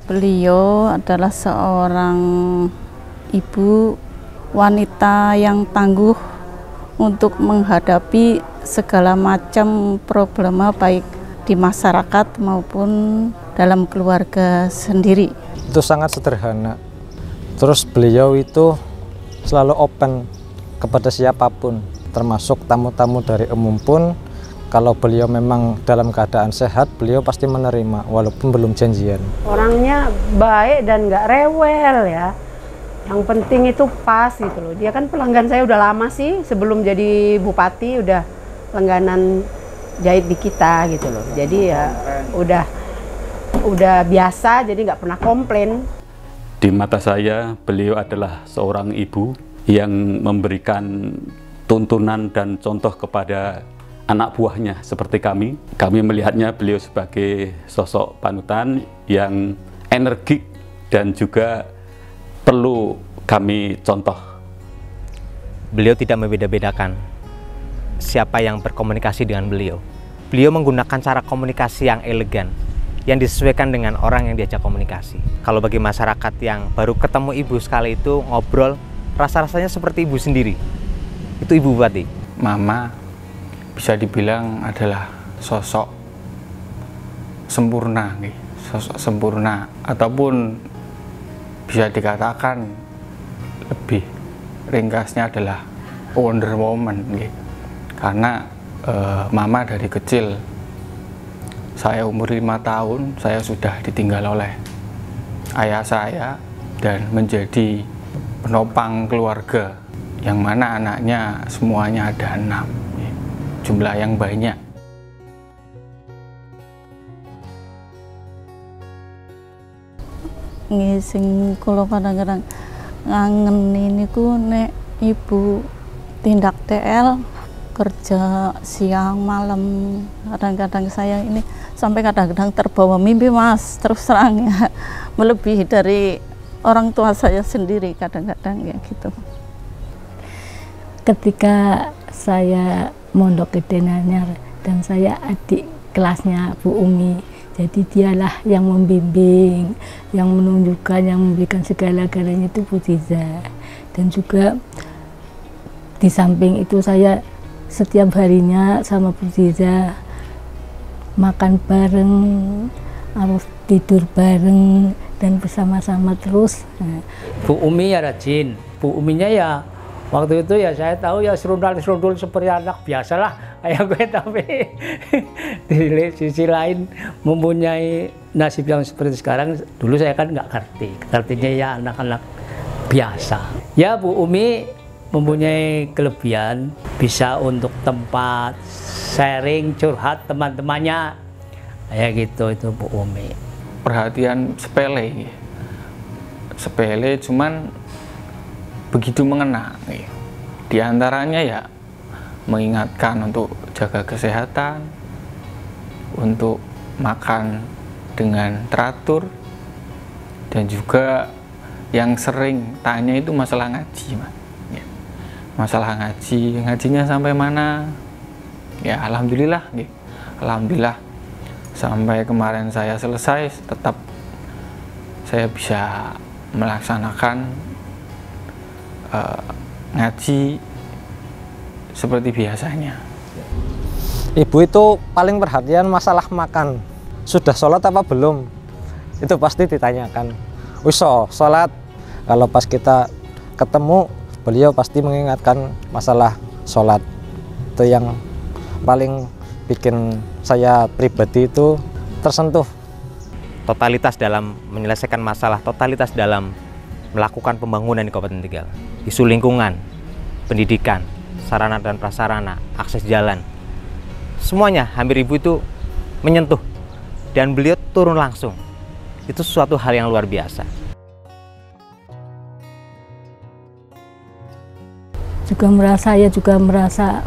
Beliau adalah seorang ibu wanita yang tangguh untuk menghadapi segala macam problema baik di masyarakat maupun dalam keluarga sendiri. Itu sangat sederhana. Terus beliau itu selalu open kepada siapapun, termasuk tamu-tamu dari umum pun. Kalau beliau memang dalam keadaan sehat, beliau pasti menerima walaupun belum janjian. Orangnya baik dan nggak rewel ya. Yang penting itu pas gitu loh. Dia kan pelanggan saya udah lama sih, sebelum jadi bupati udah langganan jahit di kita gitu loh. Jadi ya udah biasa, jadi nggak pernah komplain. Di mata saya, beliau adalah seorang ibu yang memberikan tuntunan dan contoh kepada anak buahnya seperti kami. Kami melihatnya beliau sebagai sosok panutan yang energik dan juga perlu kami contoh. Beliau tidak membeda-bedakan siapa yang berkomunikasi dengan beliau. Beliau menggunakan cara komunikasi yang elegan, yang disesuaikan dengan orang yang diajak komunikasi. Kalau bagi masyarakat yang baru ketemu ibu sekali itu ngobrol, rasa-rasanya seperti ibu sendiri. Itu Ibu Bupati. Mama bisa dibilang adalah sosok sempurna, sosok sempurna, ataupun bisa dikatakan lebih ringkasnya adalah Wonder Woman, karena Mama dari kecil, saya umur 5 tahun, saya sudah ditinggal oleh ayah saya dan menjadi penopang keluarga, yang mana anaknya semuanya ada 6. Jumlah yang banyak. Sing kula kadang-kadang ngangen ini ku nek ibu tindak TL kerja siang malam. Kadang-kadang saya ini sampai kadang-kadang terbawa mimpi, Mas, terus terang ya, melebihi dari orang tua saya sendiri kadang-kadang ya gitu. Ketika saya mondok ke Denanyar dan saya adik kelasnya Bu Umi, jadi dialah yang membimbing, yang menunjukkan, yang memberikan segala-galanya itu Bu Ziza. Dan juga di samping itu saya setiap harinya sama Bu Ziza makan bareng, harus tidur bareng dan bersama-sama terus. Bu Umi ya rajin, Bu Uminya ya waktu itu ya saya tahu ya serundal-serundul seperti anak biasalah kayak gue, tapi di sisi lain mempunyai nasib yang seperti sekarang. Dulu saya kan nggak ngerti, artinya ya anak-anak biasa. Ya Bu Umi mempunyai kelebihan, bisa untuk tempat sharing, curhat teman-temannya, kayak gitu itu Bu Umi. Perhatian sepele cuman begitu mengena. Di antaranya ya mengingatkan untuk jaga kesehatan, untuk makan dengan teratur, dan juga yang sering tanya itu masalah ngaji, Mas. Ya. Masalah ngajinya sampai mana? Ya alhamdulillah, alhamdulillah sampai kemarin saya selesai, tetap saya bisa melaksanakan ngaji seperti biasanya. Ibu itu paling perhatian masalah makan. Sudah sholat apa belum? Itu pasti ditanyakan. Wiso sholat. Kalau pas kita ketemu, beliau pasti mengingatkan masalah sholat. Itu yang paling bikin saya pribadi itu tersentuh. Totalitas dalam menyelesaikan masalah, totalitas dalam melakukan pembangunan di Kabupaten Tegal. Isu lingkungan, pendidikan, sarana dan prasarana, akses jalan, semuanya hampir Ibu itu menyentuh dan beliau turun langsung. Itu suatu hal yang luar biasa. Saya juga merasa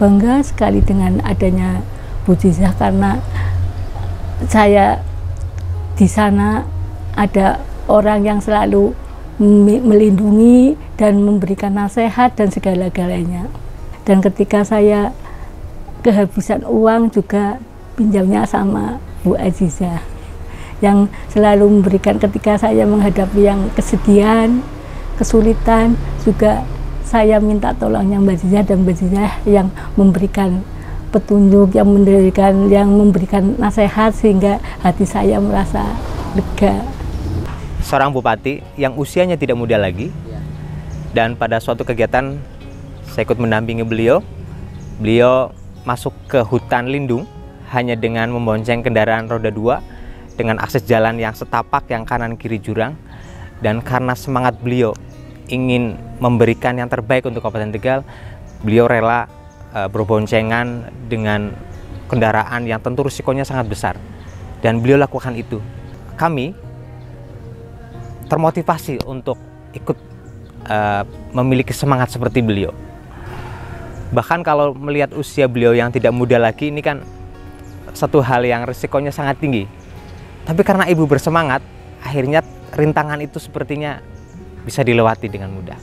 bangga sekali dengan adanya Bu Ziza, karena saya di sana ada orang yang selalu melindungi dan memberikan nasihat dan segala-galanya. Dan ketika saya kehabisan uang juga pinjamnya sama Bu Aziza. yang selalu memberikan ketika saya menghadapi yang kesedihan, kesulitan, juga saya minta tolongnya Mbak Zizah dan Mbak Zizah yang memberikan petunjuk, yang memberikan nasihat sehingga hati saya merasa lega. Seorang bupati yang usianya tidak muda lagi, dan pada suatu kegiatan saya ikut mendampingi beliau. Beliau masuk ke hutan lindung hanya dengan membonceng kendaraan roda 2 dengan akses jalan yang setapak, yang kanan kiri jurang. Dan karena semangat beliau ingin memberikan yang terbaik untuk Kabupaten Tegal, beliau rela berboncengan dengan kendaraan yang tentu risikonya sangat besar, dan beliau lakukan itu. Kami termotivasi untuk ikut memiliki semangat seperti beliau. Bahkan kalau melihat usia beliau yang tidak muda lagi, ini kan satu hal yang risikonya sangat tinggi. Tapi karena ibu bersemangat, akhirnya rintangan itu sepertinya bisa dilewati dengan mudah.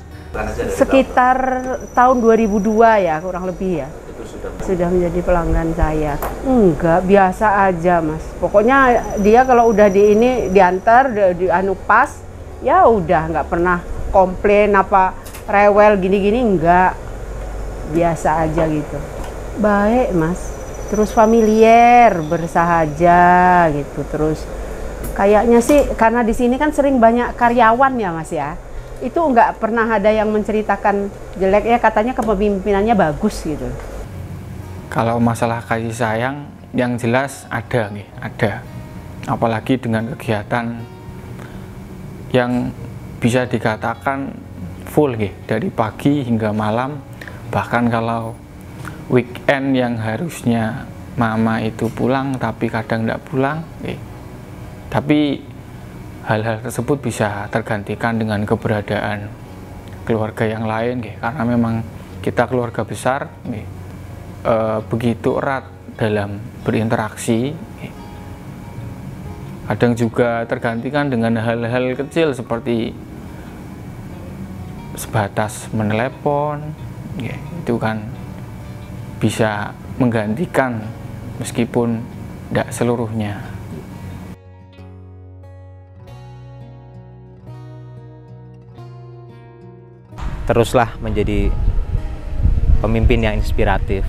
Sekitar tahun 2002 ya, kurang lebih ya. Sudah menjadi pelanggan saya. Enggak, biasa aja Mas. Pokoknya dia kalau udah diantar, dianu pas, ya udah, nggak pernah komplain apa rewel gini-gini, enggak. Biasa aja gitu. Baik Mas. Terus familiar, bersahaja gitu. Terus kayaknya sih karena di sini kan sering banyak karyawan ya Mas ya. Itu nggak pernah ada yang menceritakan jelek ya, katanya kepemimpinannya bagus gitu. Kalau masalah kasih sayang yang jelas ada nih, ada. Apalagi dengan kegiatan yang bisa dikatakan full nih, dari pagi hingga malam. Bahkan kalau weekend yang harusnya mama itu pulang tapi kadang tidak pulang, tapi hal-hal tersebut bisa tergantikan dengan keberadaan keluarga yang lain, karena memang kita keluarga besar, begitu erat dalam berinteraksi. Kadang juga tergantikan dengan hal-hal kecil seperti sebatas menelepon, itu kan bisa menggantikan meskipun tidak seluruhnya. Teruslah menjadi pemimpin yang inspiratif,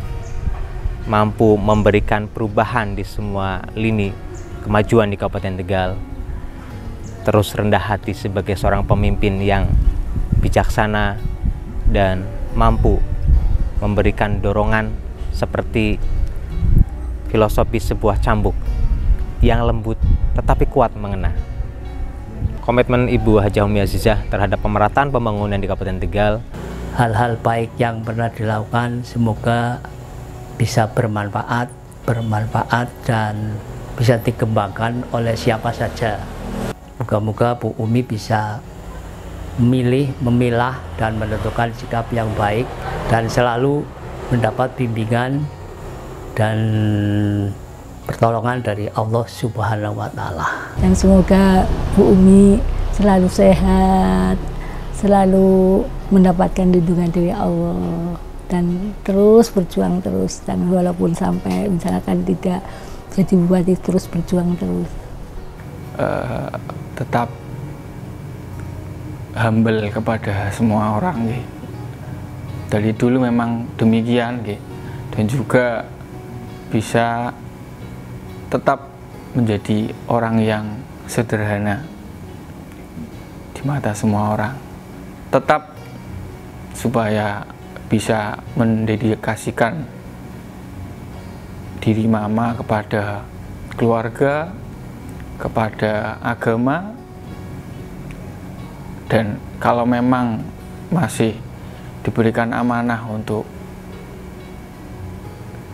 mampu memberikan perubahan di semua lini kemajuan di Kabupaten Tegal. Terus rendah hati sebagai seorang pemimpin yang bijaksana dan mampu memberikan dorongan seperti filosofi sebuah cambuk yang lembut tetapi kuat mengena. Komitmen Ibu Hajah Umi Azizah terhadap pemerataan pembangunan di Kabupaten Tegal, hal-hal baik yang pernah dilakukan semoga bisa bermanfaat dan bisa dikembangkan oleh siapa saja. Moga-moga Bu Umi bisa memilah dan menentukan sikap yang baik dan selalu mendapat bimbingan dan pertolongan dari Allah Subhanahu wa Ta'ala. Dan semoga Bu Umi selalu sehat, selalu mendapatkan lindungan dari Allah, dan terus berjuang terus, dan walaupun sampai misalkan tidak jadi bupati, terus berjuang terus. Tetap humble kepada semua orang, dari dulu memang demikian, dan juga bisa tetap menjadi orang yang sederhana di mata semua orang, tetap supaya bisa mendedikasikan diri mama kepada keluarga, kepada agama, dan kalau memang masih diberikan amanah untuk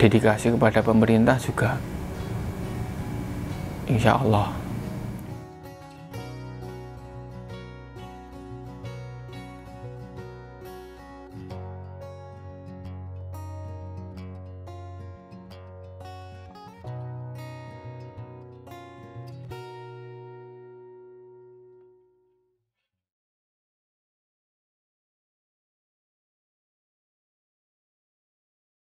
dedikasi kepada pemerintah juga, insya Allah